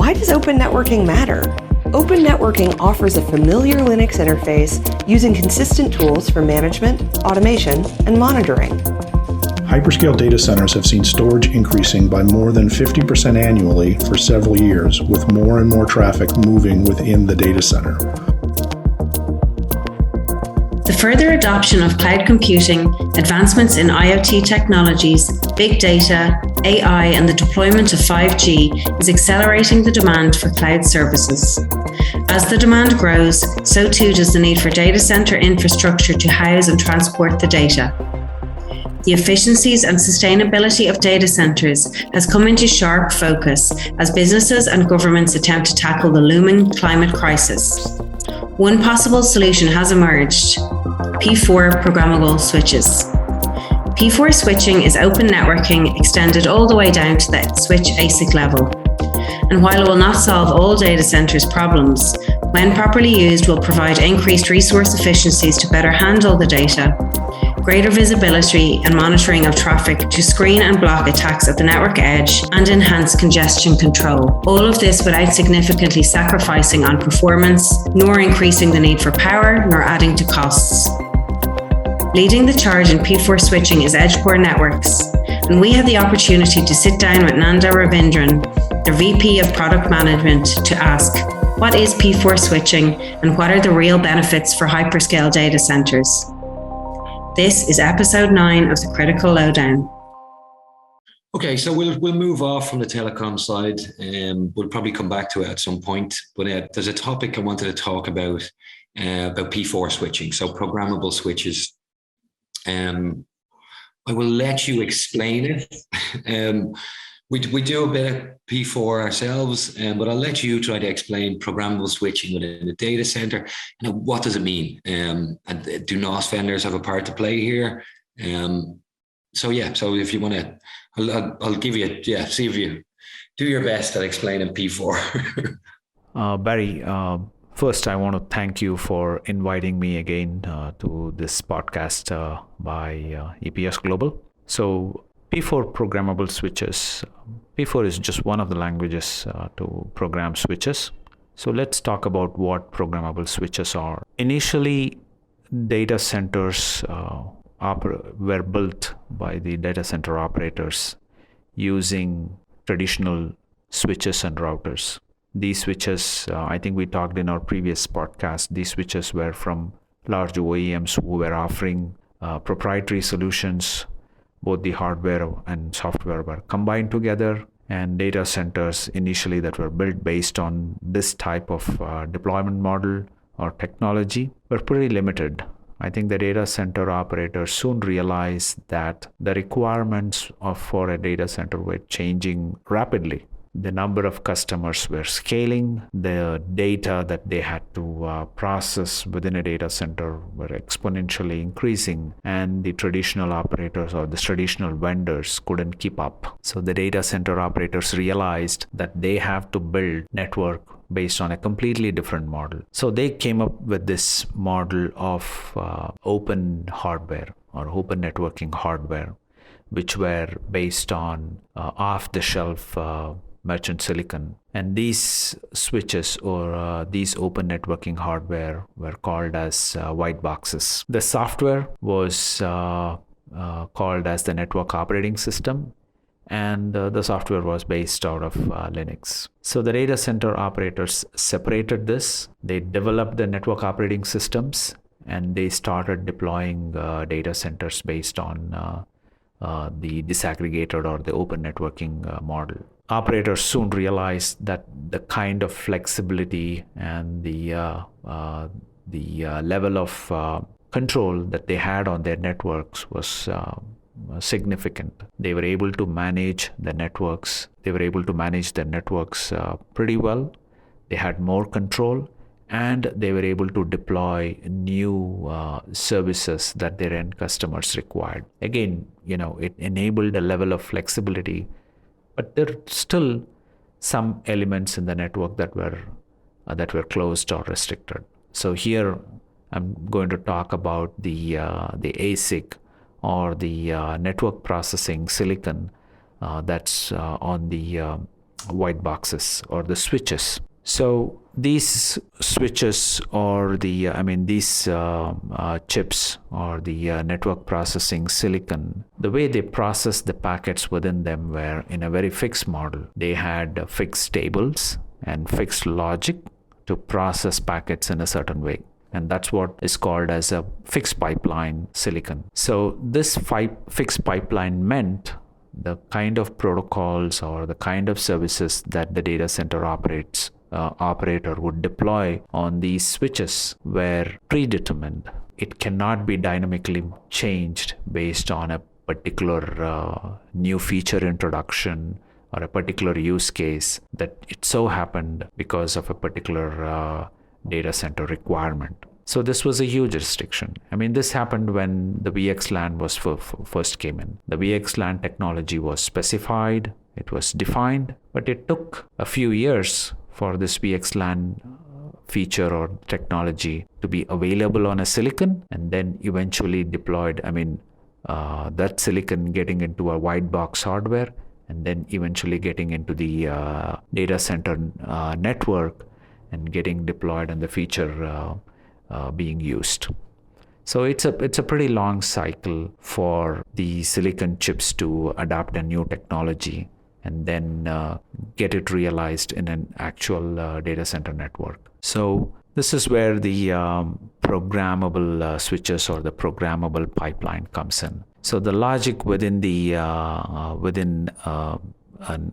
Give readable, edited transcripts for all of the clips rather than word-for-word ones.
Why does open networking matter? Open networking offers a familiar Linux interface using consistent tools for management, automation, and monitoring. Hyperscale data centers have seen storage increasing by more than 50% annually for several years, with more and more traffic moving within the data center. The further adoption of cloud computing, advancements in IoT technologies, big data, AI, and the deployment of 5G is accelerating the demand for cloud services. As the demand grows, so too does the need for data center infrastructure to house and transport the data. The efficiencies and sustainability of data centers has come into sharp focus as businesses and governments attempt to tackle the looming climate crisis. One possible solution has emerged: P4 programmable switches. P4 switching is open networking extended all the way down to the switch ASIC level. And while it will not solve all data centers' problems, when properly used will provide increased resource efficiencies to better handle the data, greater visibility and monitoring of traffic to screen and block attacks at the network edge, and enhance congestion control. All of this without significantly sacrificing on performance, nor increasing the need for power, nor adding to costs. Leading the charge in P4 switching is Edgecore Networks, and we had the opportunity to sit down with Nanda Ravindran, the VP of Product Management, to ask, what is P4 switching and what are the real benefits for hyperscale data centers? This is episode 9 of the Critical Lowdown. Okay, so we'll move off from the telecom side, and we'll probably come back to it at some point. But there's a topic I wanted to talk about P4 switching, so programmable switches. I will let you explain it. We do a bit of P4 ourselves, but I'll let you try to explain programmable switching within the data center. What does it mean? And do NOS vendors have a part to play here? So if you want to, I'll give you, see if you do your best at explaining P4. Barry, first I want to thank you for inviting me again to this podcast by EPS Global. So P4 programmable switches. P4 is just one of the languages to program switches. So let's talk about what programmable switches are. Initially, data centers were built by the data center operators using traditional switches and routers. These switches, I think we talked in our previous podcast, these switches were from large OEMs who were offering proprietary solutions. Both the hardware and software were combined together, and data centers initially that were built based on this type of deployment model or technology were pretty limited. I think the data center operators soon realized that the requirements for a data center were changing rapidly. The number of customers were scaling, the data that they had to process within a data center were exponentially increasing, and the traditional operators or the traditional vendors couldn't keep up. So the data center operators realized that they have to build network based on a completely different model. So they came up with this model of open hardware or open networking hardware, which were based on off-the-shelf merchant silicon. And these switches or these open networking hardware were called as white boxes. The software was called as the network operating system, and the software was based out of Linux. So the data center operators separated this. They developed the network operating systems, and they started deploying data centers based on the disaggregated or the open networking model. Operators soon realized that the kind of flexibility and the level of control that they had on their networks was significant. They were able to manage the networks. They were able to manage their networks pretty well. They had more control, and they were able to deploy new services that their end customers required. Again, it enabled a level of flexibility, but there are still some elements in the network that were closed or restricted. So here I'm going to talk about the ASIC or the network processing silicon that's on the white boxes or the switches. So these switches or these chips or the network processing silicon, the way they process the packets within them were in a very fixed model. They had fixed tables and fixed logic to process packets in a certain way. And that's what is called as a fixed pipeline silicon. So this fixed pipeline meant the kind of protocols or the kind of services that the data center operator would deploy on these switches were predetermined. It cannot be dynamically changed based on a particular new feature introduction or a particular use case that it so happened because of a particular data center requirement. So this was a huge restriction. This happened when the VXLAN was first came in. The VXLAN technology was specified, it was defined, but it took a few years for this VXLAN feature or technology to be available on a silicon and then eventually deployed. That silicon getting into a white box hardware and then eventually getting into the data center network and getting deployed and the feature being used. So it's a pretty long cycle for the silicon chips to adapt a new technology and then get it realized in an actual data center network. So this is where the programmable switches or the programmable pipeline comes in. So the logic within an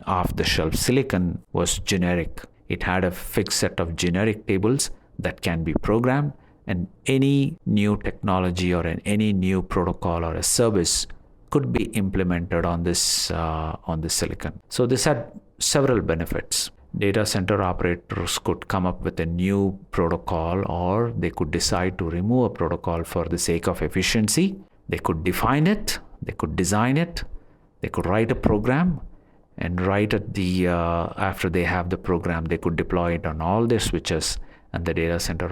off-the-shelf silicon was generic. It had a fixed set of generic tables that can be programmed, and any new technology or any new protocol or a service could be implemented on this silicon. So this had several benefits. Data center operators could come up with a new protocol, or they could decide to remove a protocol for the sake of efficiency. They could define it, they could design it, they could write a program, and right at the after they have the program, they could deploy it on all their switches, and the data center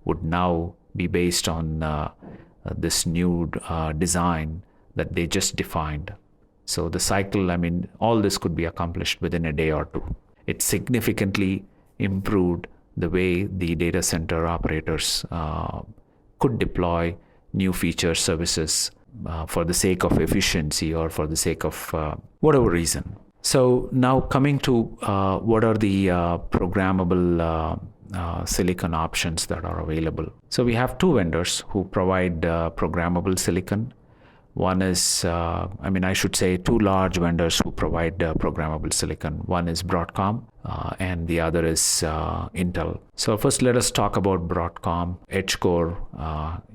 would now be based on this new design that they just defined. So the cycle, all this could be accomplished within a day or two. It significantly improved the way the data center operators could deploy new feature services for the sake of efficiency or for the sake of whatever reason. So now coming to what are the programmable silicon options that are available. So we have two vendors who provide programmable silicon. One is, I should say two large vendors who provide programmable silicon. One is Broadcom and the other is Intel. So first let us talk about Broadcom. Edgecore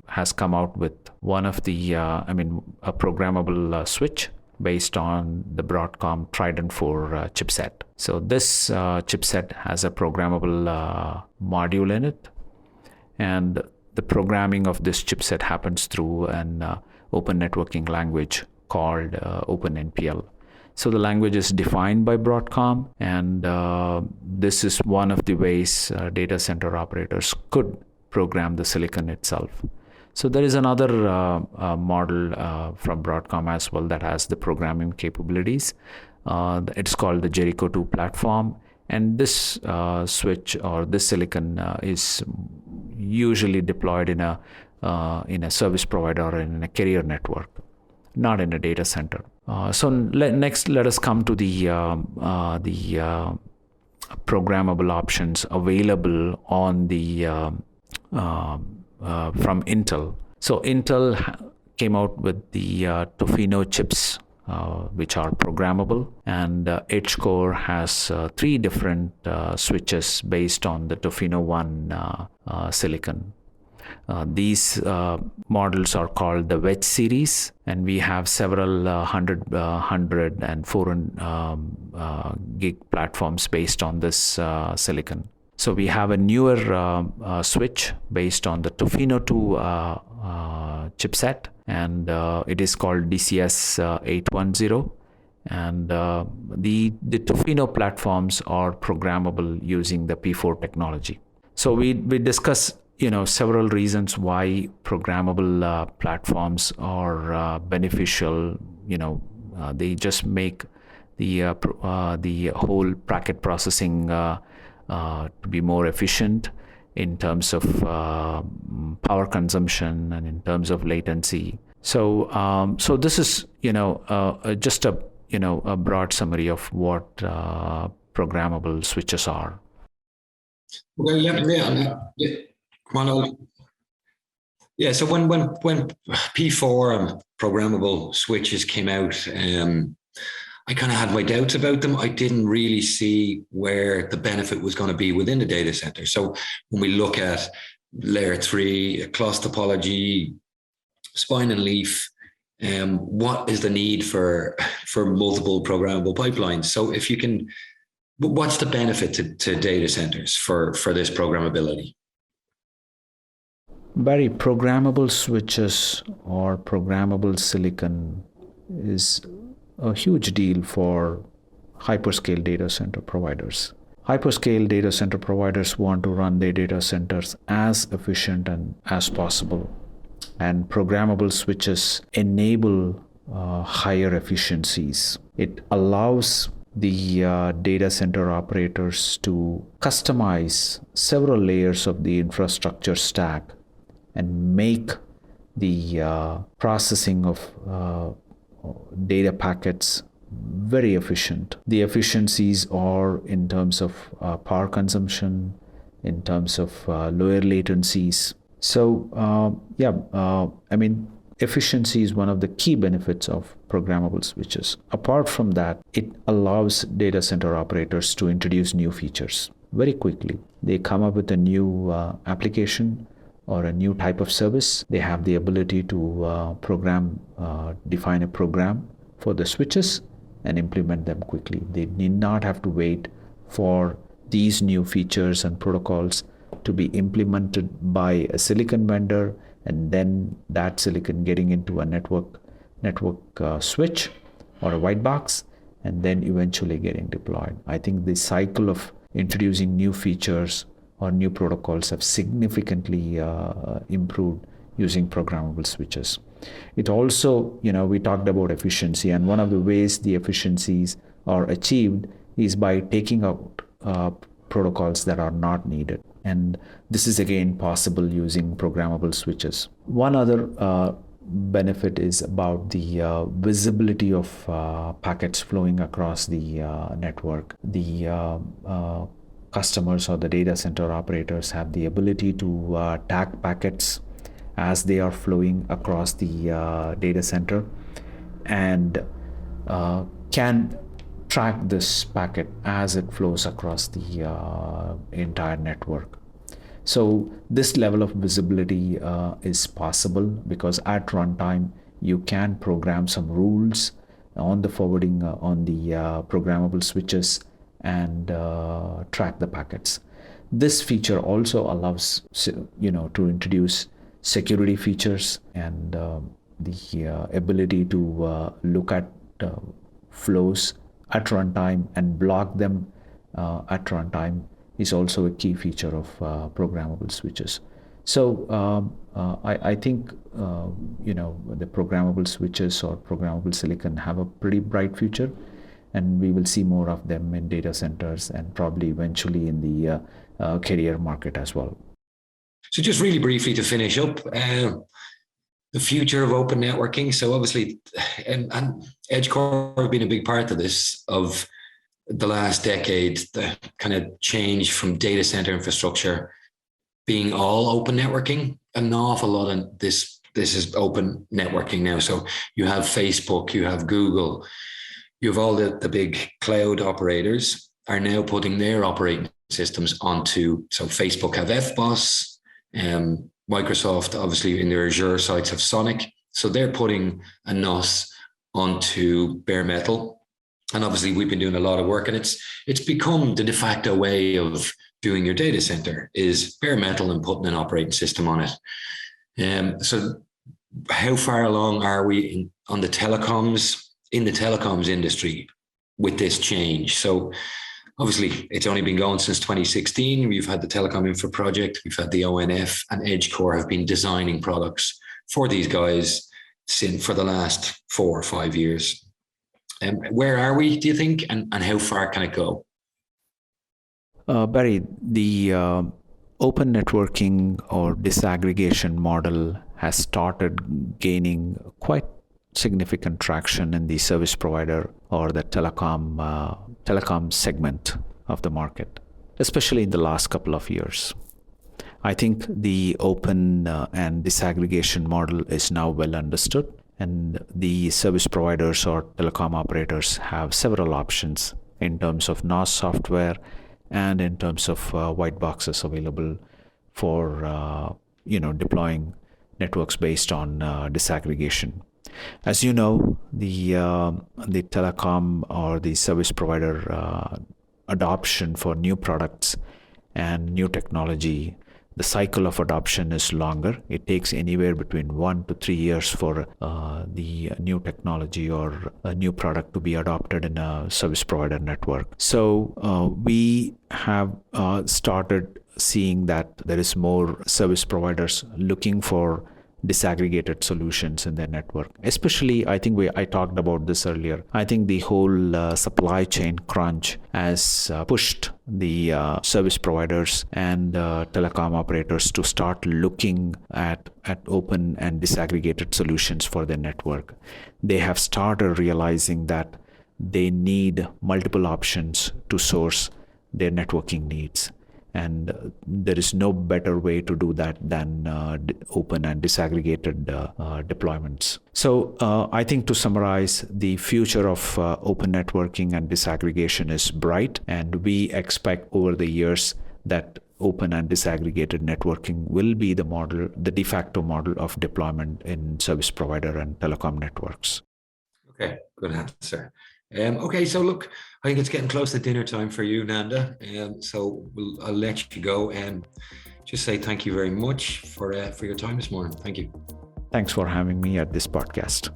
has come out with one of the, a programmable switch based on the Broadcom Trident 4 chipset. So this chipset has a programmable module in it, and the programming of this chipset happens through an open networking language called OpenNPL. So the language is defined by Broadcom, and this is one of the ways data center operators could program the silicon itself. So there is another model from Broadcom as well that has the programming capabilities. It's called the Jericho 2 platform, and this switch or this silicon is usually deployed in a service provider or in a carrier network, not in a data center. Next, let us come to the programmable options available on the from Intel. So Intel came out with the Tofino chips, which are programmable, and Edgecore has three different switches based on the Tofino 1 silicon. These models are called the Wedge series, and we have several 100 and 400 gig platforms based on this silicon. So we have a newer switch based on the Tofino 2 chipset, and it is called DCS 810. And the Tofino platforms are programmable using the P4 technology. So we discuss several reasons why programmable platforms are beneficial. They just make the whole packet processing to be more efficient in terms of power consumption and in terms of latency. So this is just a broad summary of what programmable switches are. Well, yeah. So when P4 and programmable switches came out, I kind of had my doubts about them. I didn't really see where the benefit was going to be within the data center. So when we look at layer 3, class topology, spine and leaf, what is the need for multiple programmable pipelines? So if you can, what's the benefit to data centers for this programmability? Barry, programmable switches or programmable silicon is a huge deal for hyperscale data center providers. Hyperscale data center providers want to run their data centers as efficient and as possible. And programmable switches enable higher efficiencies. It allows the data center operators to customize several layers of the infrastructure stack and make the processing of data packets very efficient. The efficiencies are in terms of power consumption, in terms of lower latencies. So efficiency is one of the key benefits of programmable switches. Apart from that, it allows data center operators to introduce new features very quickly. They come up with a new application or a new type of service. They have the ability to define a program for the switches and implement them quickly. They need not have to wait for these new features and protocols to be implemented by a silicon vendor, and then that silicon getting into a network switch or a white box, and then eventually getting deployed. I think the cycle of introducing new features or new protocols have significantly improved using programmable switches. It also, we talked about efficiency, and one of the ways the efficiencies are achieved is by taking out protocols that are not needed. And this is again possible using programmable switches. One other benefit is about the visibility of packets flowing across the network. The customers or the data center operators have the ability to tag packets as they are flowing across the data center, and can track this packet as it flows across the entire network. So this level of visibility is possible because at runtime you can program some rules on the forwarding on the programmable switches and track the packets. This feature also allows to introduce security features, and the ability to look at flows at runtime and block them at runtime is also a key feature of programmable switches. So I think the programmable switches or programmable silicon have a pretty bright future, and we will see more of them in data centers and probably eventually in the carrier market as well. So just really briefly to finish up, the future of open networking. So obviously, and Edgecore have been a big part of this, of the last decade, the kind of change from data center infrastructure being all open networking. An awful lot of this is open networking now. So you have Facebook, you have Google, you have all the big cloud operators are now putting their operating systems onto, so Facebook have FBOSS, Microsoft, obviously, in their Azure sites have Sonic. So they're putting a NOS onto bare metal. And obviously, we've been doing a lot of work, and it's become the de facto way of doing your data center is bare metal and putting an operating system on it. So how far along are we in the telecoms industry with this change? So obviously, it's only been going since 2016. We've had the Telecom Infra project, we've had the ONF, and Edgecore have been designing products for these guys for the last 4 or 5 years. Where are we, do you think, and how far can it go? Barry, the open networking or disaggregation model has started gaining quite significant traction in the service provider or the telecom segment of the market, especially in the last couple of years. I think the open and disaggregation model is now well understood, and the service providers or telecom operators have several options in terms of NOS software and in terms of white boxes available for deploying networks based on disaggregation. As you know, the telecom or the service provider adoption for new products and new technology, the cycle of adoption is longer. It takes anywhere between 1 to 3 years for the new technology or a new product to be adopted in a service provider network. So we have started seeing that there is more service providers looking for disaggregated solutions in their network. Especially, I think I talked about this earlier. I think the whole supply chain crunch has pushed the service providers and telecom operators to start looking at open and disaggregated solutions for their network. They have started realizing that they need multiple options to source their networking needs. And there is no better way to do that than open and disaggregated deployments. So I think to summarize, the future of open networking and disaggregation is bright, and we expect over the years that open and disaggregated networking will be the model, the de facto model of deployment in service provider and telecom networks. Okay, good answer. Okay, so look, I think it's getting close to dinner time for you, Nanda. So I'll let you go and just say thank you very much for your time this morning. Thank you. Thanks for having me at this podcast.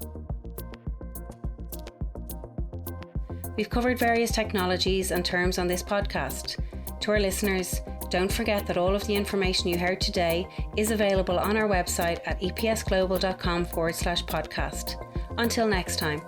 We've covered various technologies and terms on this podcast. To our listeners, don't forget that all of the information you heard today is available on our website at epsglobal.com/podcast. Until next time.